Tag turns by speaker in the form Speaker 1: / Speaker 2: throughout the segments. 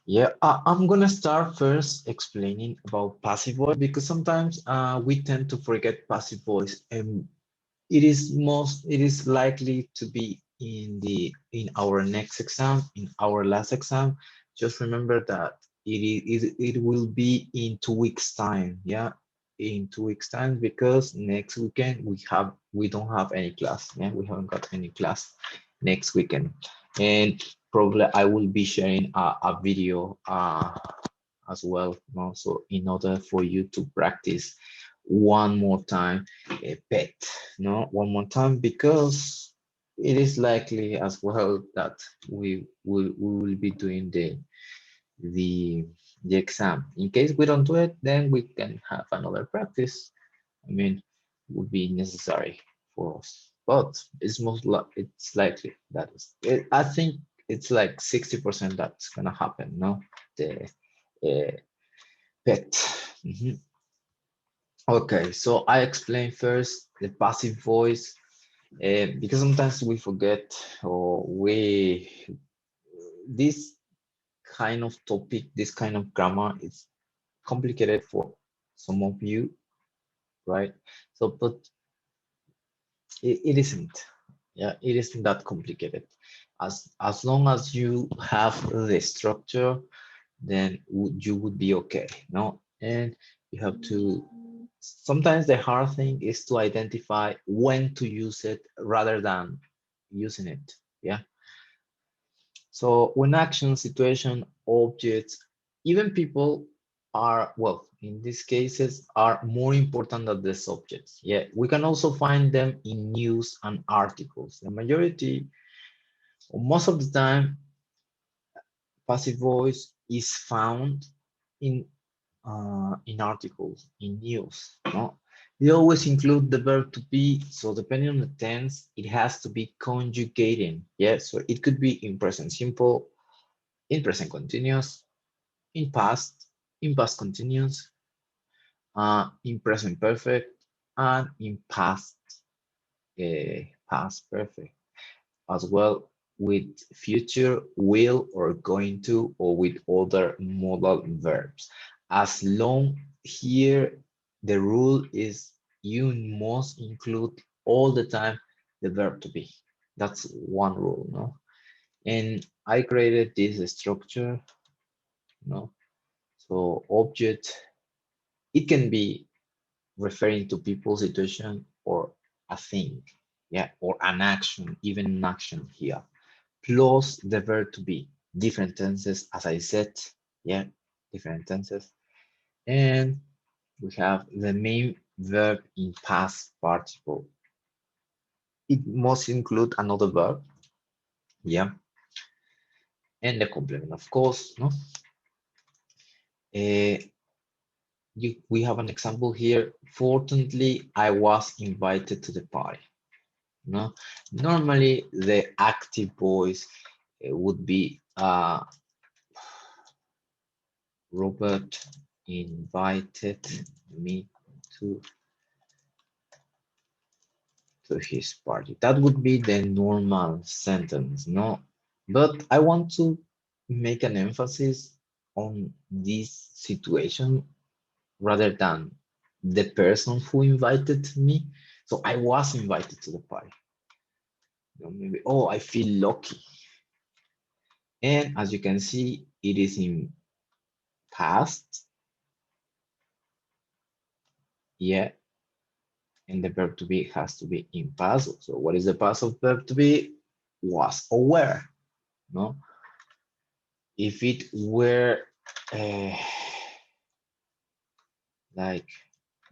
Speaker 1: Yeah, I'm gonna start first explaining about passive voice because sometimes we tend to forget passive voice, and it is likely to be in our next exam, in our last exam. Just remember that it will be in 2 weeks time. Yeah, in 2 weeks time, because next weekend we don't have any class. Yeah, we haven't got any class next weekend, and probably I will be sharing a video as well. No? So in order for you to practice one more time a pet, no, one more time, because it is likely as well that we will be doing the the exam. In case we don't do it, then we can have another practice. I mean, would be necessary for us, but it's likely that I think it's like 60% that's gonna happen. No, the pet. Mhm. Okay, so I explain first the passive voice, because sometimes we forget, or we this kind of topic, this kind of grammar is complicated for some of you, right? So, but it isn't. Yeah, it isn't that complicated. As long as you have the structure, then you would be okay. No, and you have to. Sometimes the hard thing is to identify when to use it rather than using it. Yeah. So when action, situation, objects, even people are, well, in these cases, are more important than the subjects. Yeah, we can also find them in news and articles. The majority, or most of the time, passive voice is found in articles, in news. No? They always include the verb to be, so depending on the tense, it has to be conjugating. Yeah, so it could be in present simple, in present continuous, in past continuous, in present perfect, and in past perfect, as well with future, will, or going to, or with other modal verbs. As long here, the rule is you must include all the time the verb to be. That's one rule, no? And I created this structure, no? So object, it can be referring to people, situation, or a thing, yeah, or an action, even an action here, plus the verb to be, different tenses, as I said, yeah, different tenses. And we have the main verb in past participle. It must include another verb, yeah, and the complement, of course, no? Uh, we have an example here. Fortunately, I was invited to the party. No, normally the active voice would be Robert invited me to his party. That would be the normal sentence, no? But I want to make an emphasis on this situation rather than the person who invited me. So I was invited to the party. You know, maybe, oh, I feel lucky. And as you can see, it is in past, yeah, and the verb to be has to be in past. So what is the past of verb to be? Was or were, no? If it were uh, like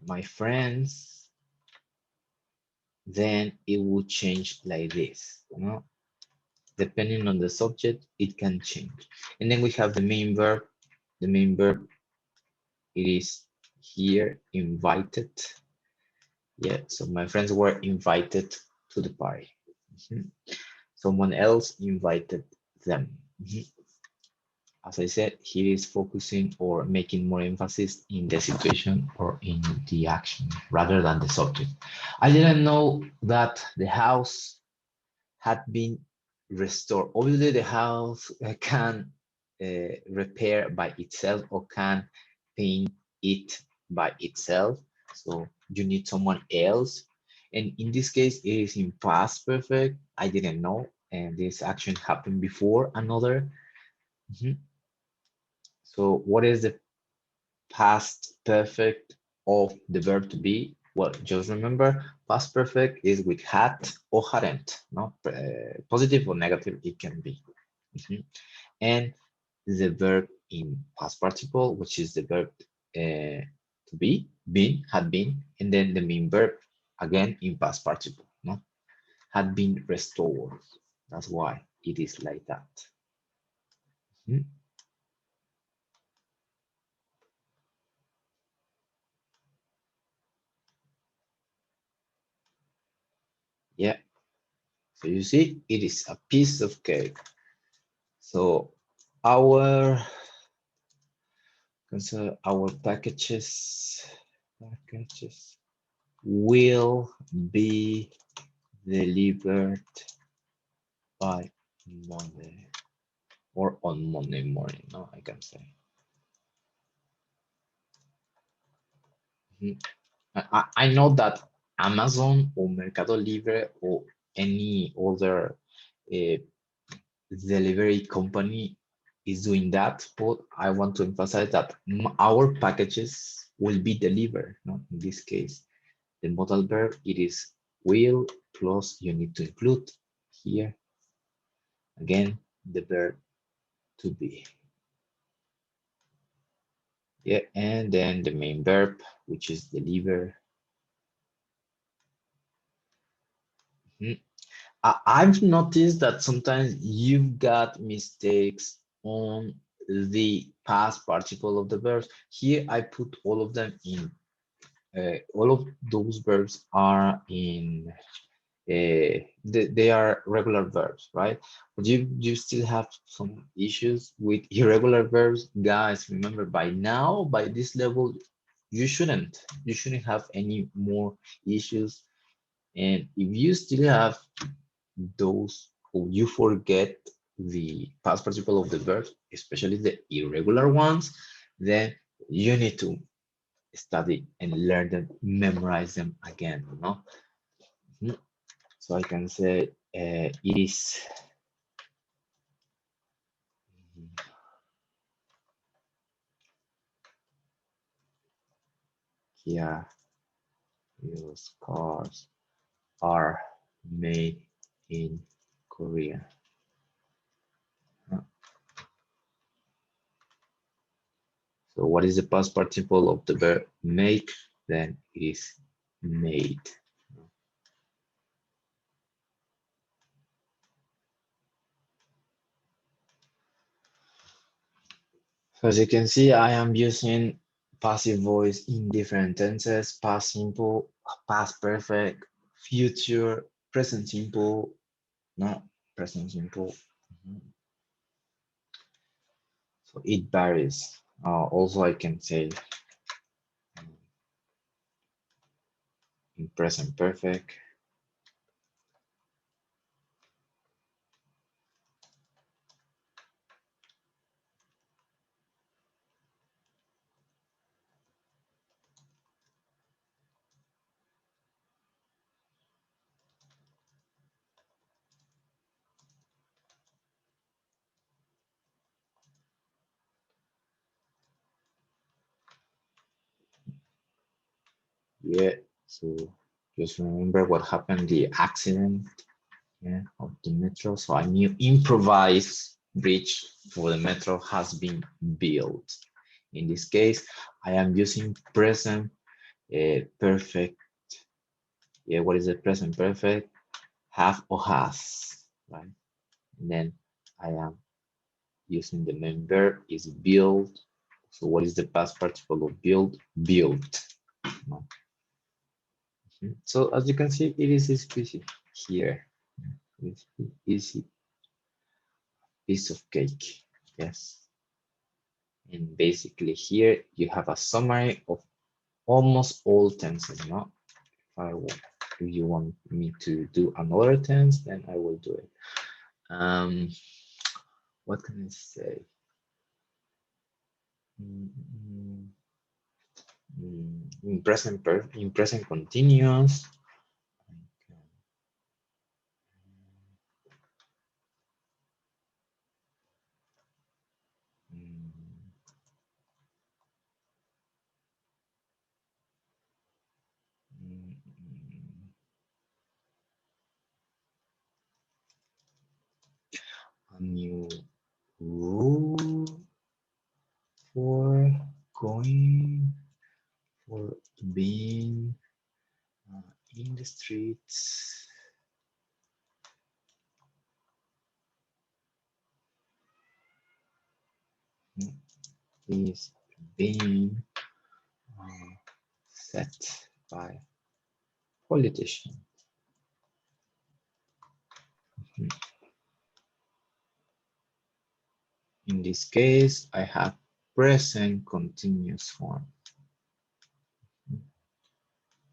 Speaker 1: my friends, then it would change like this, you know? Depending on the subject, it can change. And then we have the main verb. The main verb, it is here, invited. Yeah, so my friends were invited to the party. Mhm. Someone else invited them. Mhm. As I said, he is focusing or making more emphasis in the situation or in the action rather than the subject. I didn't know that the house had been restored. Obviously, the house can repair by itself or can paint it by itself. So you need someone else. And in this case, it is in past perfect. I didn't know, and this action happened before another. Mhm. So what is the past perfect of the verb to be? Well, just remember, past perfect is with had or hadn't, no? Positive or negative, it can be. Mhm. And the verb in past participle, which is the verb to be, been, had been, and then the main verb again in past participle, no? Had been restored. That's why it is like that. Mhm. Yeah, so you see, it is a piece of cake. So our our packages will be delivered by Monday or on Monday morning. No, I can say. Mhm. I know that Amazon or Mercado Libre or any other uh, delivery company is doing that, but I want to emphasize that our packages will be delivered. No, in this case, the modal verb it is will plus you need to include here again the verb to be. Yeah, and then the main verb, which is deliver. Mhm. I've noticed that sometimes you've got mistakes on the past participle of the verbs. Here I put all of them in, all of those verbs are in, they are regular verbs, right? But you still have some issues with irregular verbs. Guys, remember by now, by this level, you shouldn't have any more issues. And if you still have those or you forget the past participle of the verbs, especially the irregular ones, then you need to study and learn them, memorize them again, you know? Mhm. So I can say it is Kia used cars are made in Korea. So what is the past participle of the verb make? Then it is made. So as you can see, I am using passive voice in different tenses: past simple, past perfect, future, present simple, no, present simple. Mhm. So it varies. Also, I can say in present perfect. Yeah, so just remember what happened, the accident, yeah, of the metro. So a new improvised bridge for the metro has been built. In this case, I am using present perfect. Yeah, what is the present perfect? Have or has, right? And then I am using the main verb is build. So what is the past participle of build? Built. No? So as you can see, it is easy here. It's easy piece of cake. Yes. And basically here you have a summary of almost all tenses. No? If you want me to do another tense, then I will do it. What can I say? in present continuous. A new rule for going, for being in the streets. Is being set by politicians. In this case, I have present continuous form.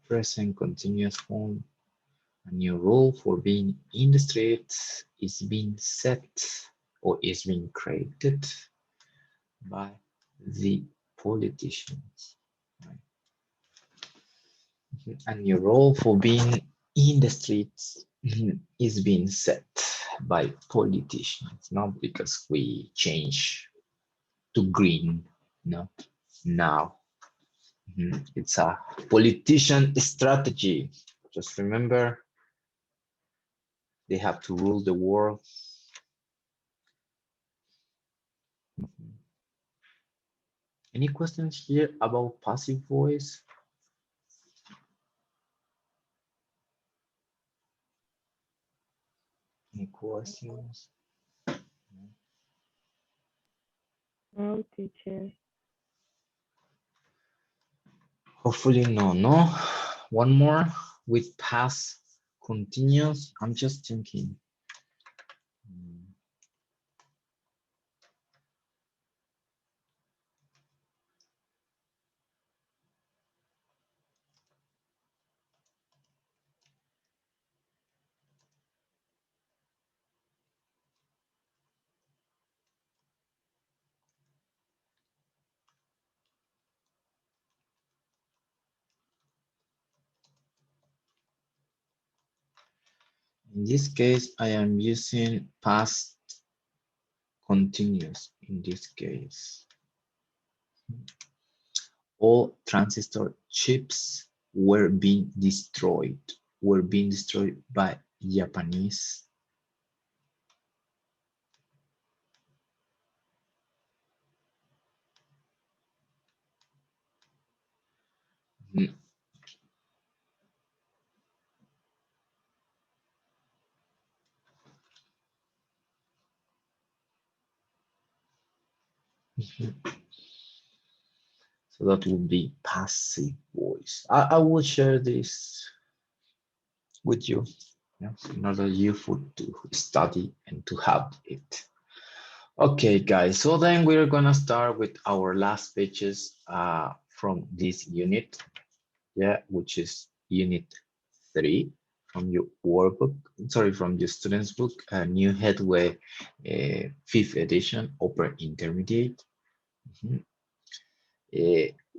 Speaker 1: Present continuous form. A new rule for being in the streets is being set or is being created by the politicians. Right? A new role for being in the streets is being set by politicians, not because we change to green, no, now. It's a politician strategy. Just remember, they have to rule the world. Any questions here about passive voice? Any questions?
Speaker 2: No, teacher.
Speaker 1: Hopefully no. One more with past continuous. I'm just thinking. In this case, I am using past continuous in this case. All transistor chips were being destroyed by Japanese. So that would be passive voice. I will share this with you, in order you to study and to have it. Okay, guys, so then we're gonna start with our last pages from this unit, which is unit 3 from your workbook, sorry, from your student's book, New Headway, 5th edition, Upper Intermediate.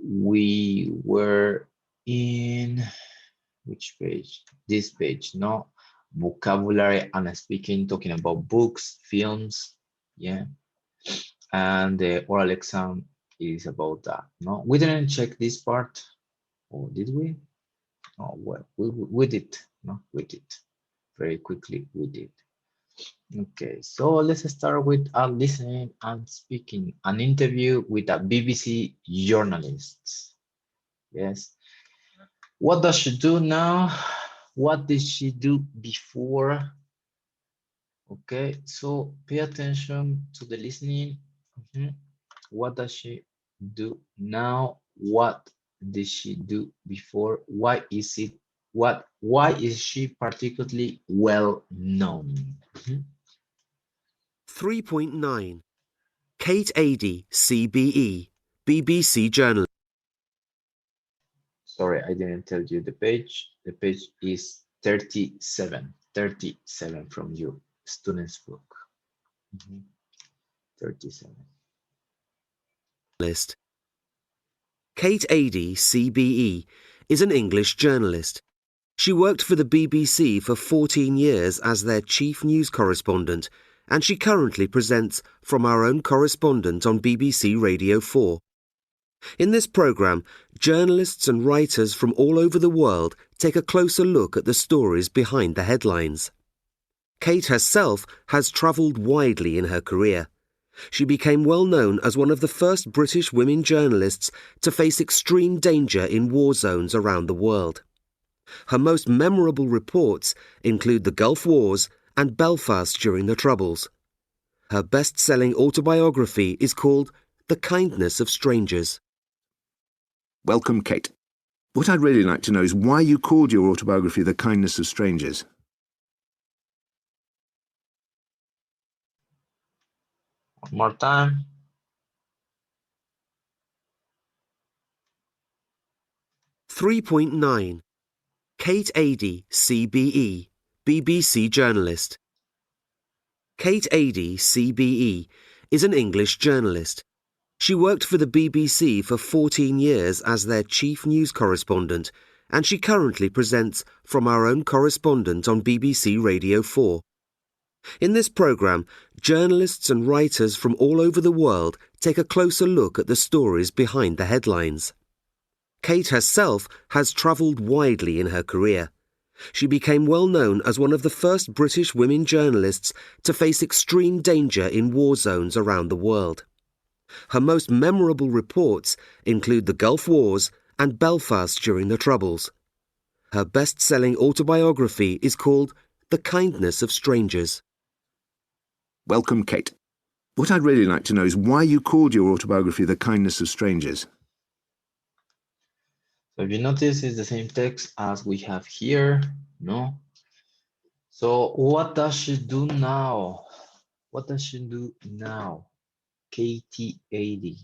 Speaker 1: We were in which page? This page, no? Vocabulary and speaking, talking about books, films, and the oral exam is about that. No, we didn't check this part, or did we? Oh, well, we did. No, we did. Very quickly, we did. Okay, so let's start with listening and speaking. An interview with a BBC journalist. Yes. What does she do now? What did she do before? Okay, so pay attention to the listening. What does she do now? What did she do before? Why is she particularly well known?
Speaker 3: 3.9 Kate Adie, CBE, BBC journalist.
Speaker 1: Sorry, I didn't tell you the page. The page is 37 from your student's book. 37.
Speaker 3: Kate Adie, CBE, is an English journalist. She worked for the BBC for 14 years as their chief news correspondent, and she currently presents From Our Own Correspondent on BBC Radio 4. In this programme, journalists and writers from all over the world take a closer look at the stories behind the headlines. Kate herself has travelled widely in her career. She became well known as one of the first British women journalists to face extreme danger in war zones around the world. Her most memorable reports include the Gulf Wars and Belfast during the Troubles. Her best-selling autobiography is called The Kindness of Strangers.
Speaker 4: Welcome, Kate. What I'd really like to know is why you called your autobiography The Kindness of Strangers.
Speaker 1: One more time.
Speaker 3: .9 Kate Adie, CBE, BBC journalist. Kate Adie, CBE, is an English journalist. She worked for the BBC for 14 years as their chief news correspondent, and she currently presents From Our Own Correspondent on BBC Radio 4. In this programme, journalists and writers from all over the world take a closer look at the stories behind the headlines. Kate herself has travelled widely in her career. She became well known as one of the first British women journalists to face extreme danger in war zones around the world. Her most memorable reports include the Gulf Wars and Belfast during the Troubles. Her best-selling autobiography is called The Kindness of Strangers.
Speaker 4: Welcome, Kate. What I'd really like to know is why you called your autobiography The Kindness of Strangers.
Speaker 1: So if you notice, it's the same text as we have here, no? So what does she do now? What does she do now? Katie Adie.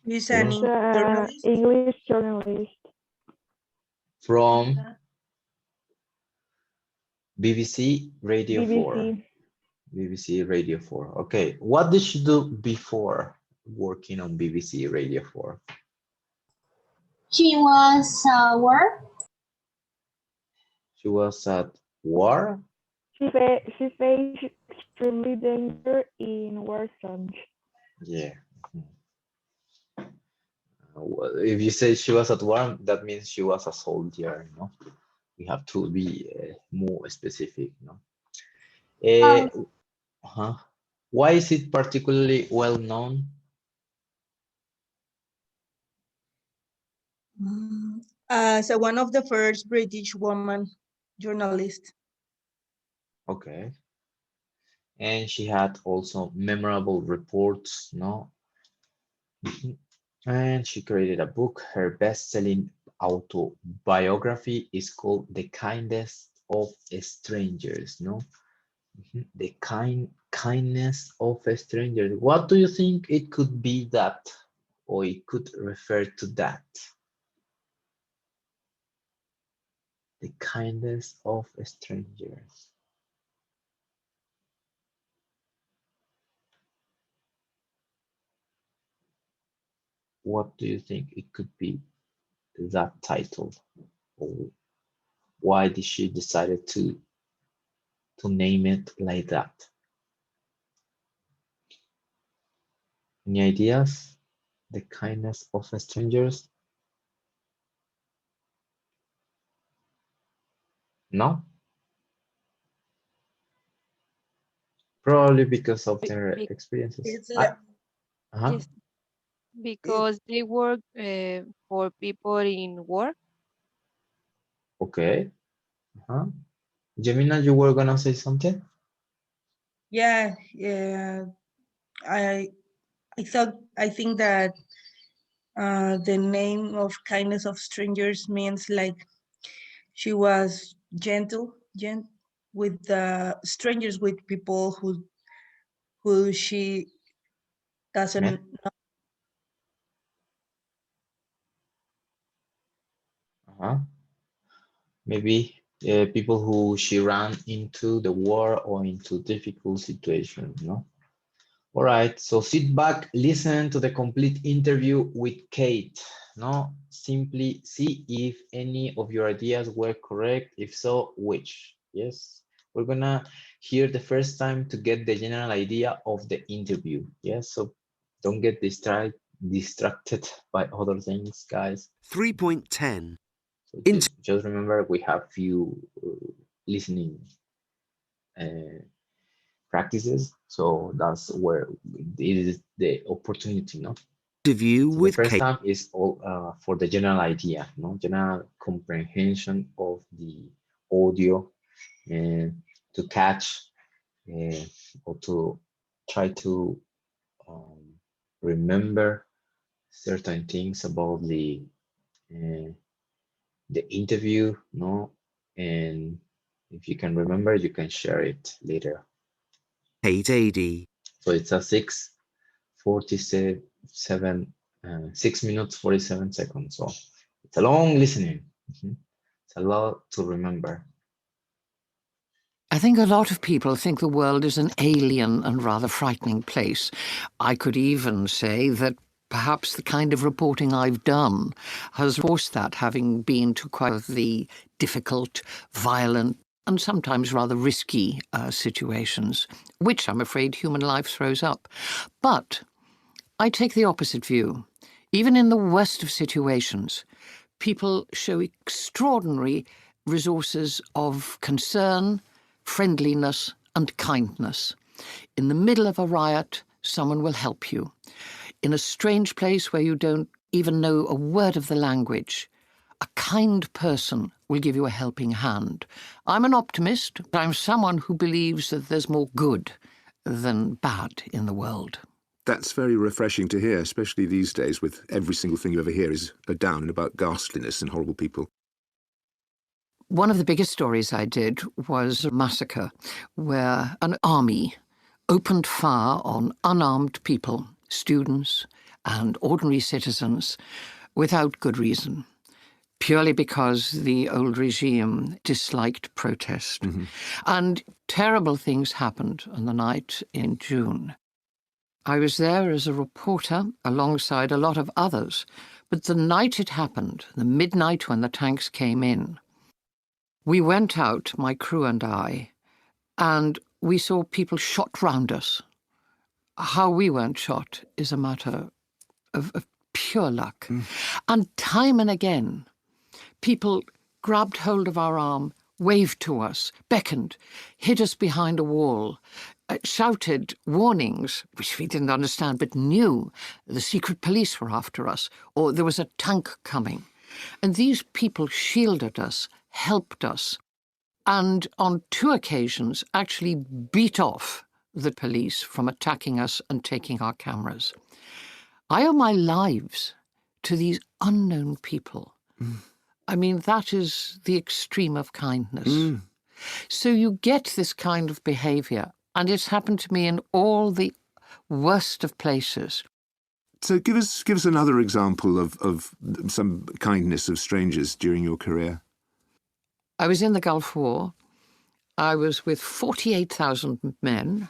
Speaker 5: She's an
Speaker 1: Yes.
Speaker 5: journalist.
Speaker 2: English journalist.
Speaker 1: From BBC Radio 4.
Speaker 2: BBC.
Speaker 1: BBC Radio 4. Okay, what did she do before working on BBC Radio 4?
Speaker 6: She was war.
Speaker 1: She was at war?
Speaker 2: She faced extremely danger in war zones.
Speaker 1: Yeah. Well, if you say she was at war, that means she was a soldier, you know? We have to be more specific, no? Why is it particularly well known?
Speaker 5: As one of the first British woman journalists.
Speaker 1: Okay. And she had also memorable reports, no? And she created a book. Her best-selling autobiography is called The Kindness of Strangers, no? The kindness of strangers. What do you think it could be that, or it could refer to that? The kindness of strangers. What do you think it could be, that title? Or why did she decided to name it like that? Any ideas? The kindness of strangers? No? Probably because of their experiences.
Speaker 5: It's
Speaker 7: Yes, because they work for people in war.
Speaker 1: Okay. Jemina, you were gonna say something?
Speaker 5: yeah. I think that the name of Kindness of Strangers means like she was gentle with the strangers, with people who she doesn't
Speaker 1: Met.
Speaker 5: know.
Speaker 1: Maybe people who she ran into the war or into difficult situations, no? All right, so sit back, listen to the complete interview with Kate. No, simply see if any of your ideas were correct. If so, which? Yes, we're gonna hear the first time to get the general idea of the interview. Yes, so don't get distracted by other things, guys.
Speaker 3: 3.10.
Speaker 1: So just remember we have few listening practices, so that's where it is the opportunity, no?
Speaker 3: Interview
Speaker 1: So the
Speaker 3: with
Speaker 1: first
Speaker 3: Kate.
Speaker 1: time is all for the general idea, no, general comprehension of the audio, and to catch or to try to remember certain things about the interview, no, and if you can remember, you can share it later.
Speaker 3: Kate AD.
Speaker 1: So it's a 6:47, 6 minutes 47 seconds. So it's a long listening. It's a lot to remember.
Speaker 8: I think a lot of people think the world is an alien and rather frightening place. I could even say that perhaps the kind of reporting I've done has forced that, having been to quite the difficult, violent, and sometimes rather risky situations, which I'm afraid human life throws up. But I take the opposite view. Even in the worst of situations, people show extraordinary resources of concern, friendliness, and kindness. In the middle of a riot, someone will help you. In a strange place where you don't even know a word of the language, a kind person will give you a helping hand. I'm an optimist, but I'm someone who believes that there's more good than bad in the world.
Speaker 4: That's very refreshing to hear, especially these days with every single thing you ever hear is a down and about ghastliness and horrible people.
Speaker 8: One of the biggest stories I did was a massacre where an army opened fire on unarmed people, students and ordinary citizens, without good reason, purely because the old regime disliked protest.
Speaker 4: Mm-hmm.
Speaker 8: And terrible things happened on the night in June. I was there as a reporter alongside a lot of others, but the night it happened, the midnight when the tanks came in, we went out, my crew and I, and we saw people shot round us. How we weren't shot is a matter of pure luck. And time and again, people grabbed hold of our arm, waved to us, beckoned, hid us behind a wall, shouted warnings, which we didn't understand, but knew the secret police were after us, or there was a tank coming. And these people shielded us, helped us, and on 2 occasions actually beat off the police from attacking us and taking our cameras. I owe my lives to these unknown people. I mean, that is the extreme of kindness. So you get this kind of behaviour, and it's happened to me in all the worst of places.
Speaker 4: So give us another example of some kindness of strangers during your career.
Speaker 8: I was in the Gulf War. I was with 48,000 men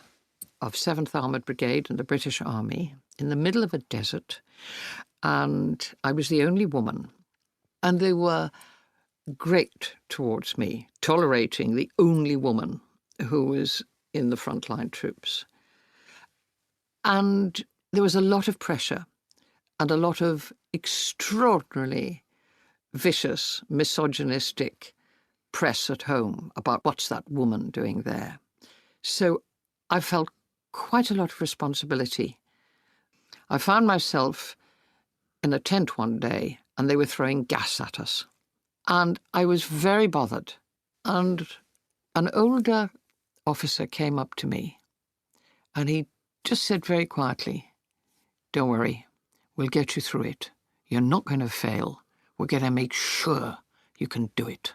Speaker 8: of 7th Armoured Brigade and the British Army in the middle of a desert, and I was the only woman. And they were great towards me, tolerating the only woman who was in the frontline troops. And there was a lot of pressure and a lot of extraordinarily vicious, misogynistic press at home about what's that woman doing there. So I felt quite a lot of responsibility. I found myself in a tent one day and they were throwing gas at us. And I was very bothered. And an older officer came up to me and he just said very quietly, "Don't worry, we'll get you through it. You're not going to fail. We're going to make sure you can do it."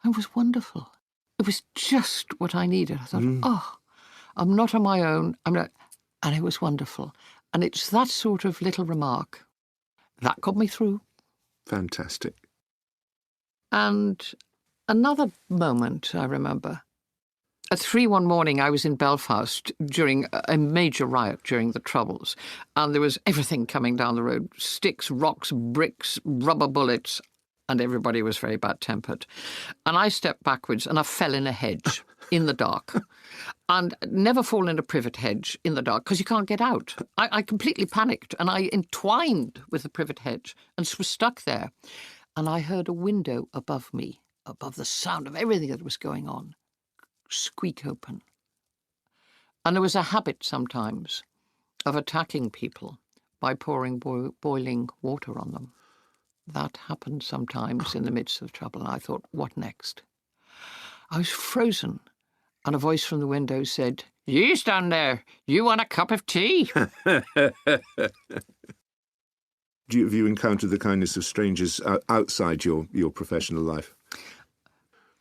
Speaker 8: It was wonderful. It was just what I needed. I thought, oh, I'm not on my own. I'm not. And it was wonderful. And it's that sort of little remark that got me through.
Speaker 4: Fantastic.
Speaker 8: And another moment I remember. At 3 one morning, I was in Belfast during a major riot during the Troubles, and there was everything coming down the road, sticks, rocks, bricks, rubber bullets, and everybody was very bad-tempered. And I stepped backwards and I fell in a hedge in the dark. And never fall in a privet hedge in the dark because you can't get out. I completely panicked and I entwined with the privet hedge and was stuck there. And I heard a window above me, above the sound of everything that was going on, squeak open. And there was a habit sometimes of attacking people by pouring boiling water on them. That happened sometimes in the midst of trouble. And I thought, what next? I was frozen. And a voice from the window said, "You stand there. You want a cup of tea?"
Speaker 4: Have you encountered the kindness of strangers outside your professional life?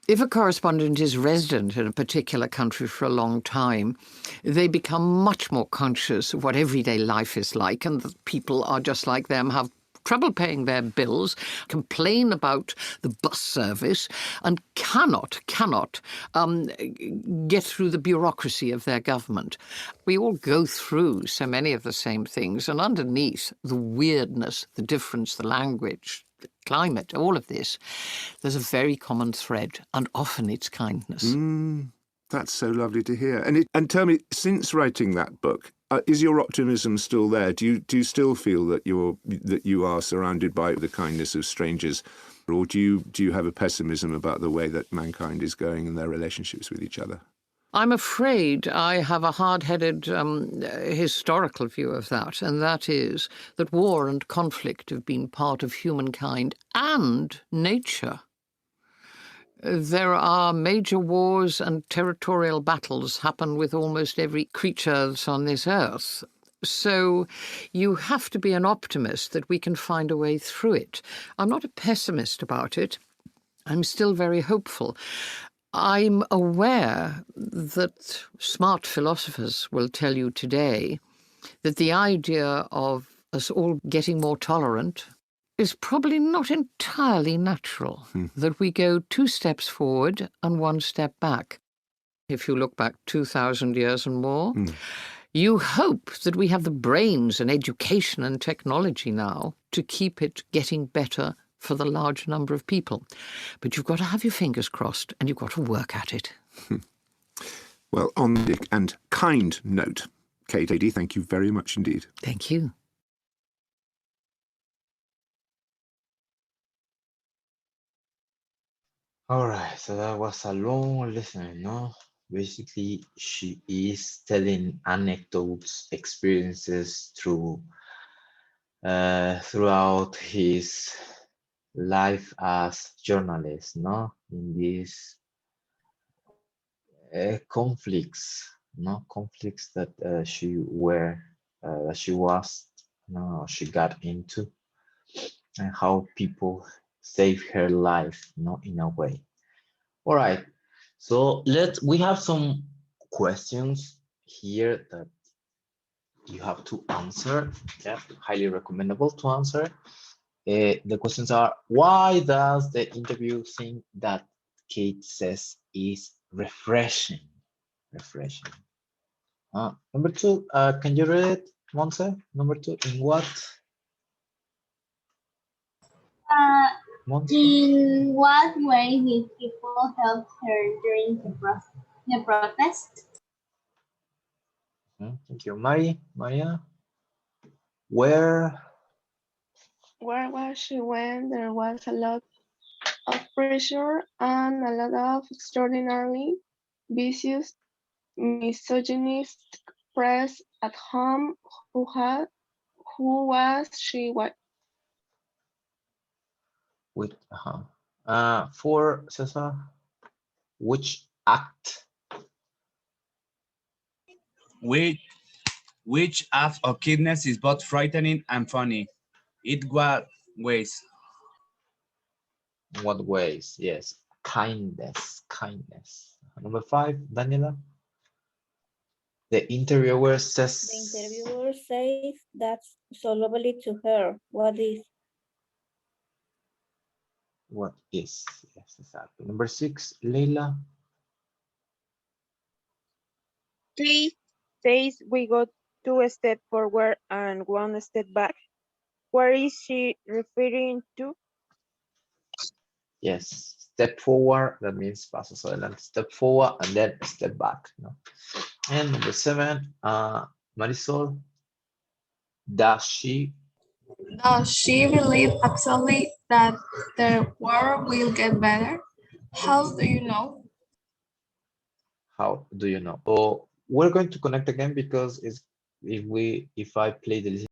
Speaker 8: If a correspondent is resident in a particular country for a long time, they become much more conscious of what everyday life is like, and that people are just like them, have trouble paying their bills, complain about the bus service, and cannot get through the bureaucracy of their government. We all go through so many of the same things, and underneath the weirdness, the difference, the language, the climate, all of this, there's a very common thread, and often it's kindness.
Speaker 4: That's so lovely to hear. And tell me, since writing that book, is your optimism still there? Do you still feel that you are surrounded by the kindness of strangers, or do you have a pessimism about the way that mankind is going and their relationships with each other?
Speaker 8: I'm afraid I have a hard-headed historical view of that, and that is that war and conflict have been part of humankind and nature. There are major wars and territorial battles happen with almost every creature that's on this earth. So you have to be an optimist that we can find a way through it. I'm not a pessimist about it. I'm still very hopeful. I'm aware that smart philosophers will tell you today that the idea of us all getting more tolerant is probably not entirely natural, that we go 2 steps forward and 1 step back. If you look back 2,000 years and more, you hope that we have the brains and education and technology now to keep it getting better for the large number of people. But you've got to have your fingers crossed and you've got to work at it.
Speaker 4: Well, on the and kind note, Kate Adie, thank you very much indeed.
Speaker 8: Thank you.
Speaker 1: All right, so that was a long listening, no? Basically, she is telling anecdotes, experiences throughout his life as journalist, no? In these conflicts that she got into, and how people saved her life, in a way. All right, so we have some questions here that you have to answer. Yeah, highly recommendable to answer. The questions are: why does the interview think that Kate says is refreshing? Refreshing. Number 2, can you read it, Monse? Number 2, in what?
Speaker 6: In what way did people help her during the protest?
Speaker 1: Thank you. Maria? Where
Speaker 9: was she when there was a lot of pressure and a lot of extraordinarily vicious, misogynist press at home? Who was she? What?
Speaker 1: with for Cesar, which act?
Speaker 10: Which act of kindness is both frightening and funny? In what ways?
Speaker 1: What ways? Yes, kindness. Number 5, Daniela. The interviewer says.
Speaker 11: The interviewer says that's so lovely to her. What is?
Speaker 1: What is? Yes, exactly. Number 6, Leila.
Speaker 12: Kate says we go 2 steps forward and 1 step back. What is she referring to?
Speaker 1: Yes, step forward, that means pasos adelante, step forward and then step back. No? And number 7, Marisol, does she
Speaker 13: believe absolutely that the world will get better? How do you know?
Speaker 1: How do you know? So we're going to connect again because if I play the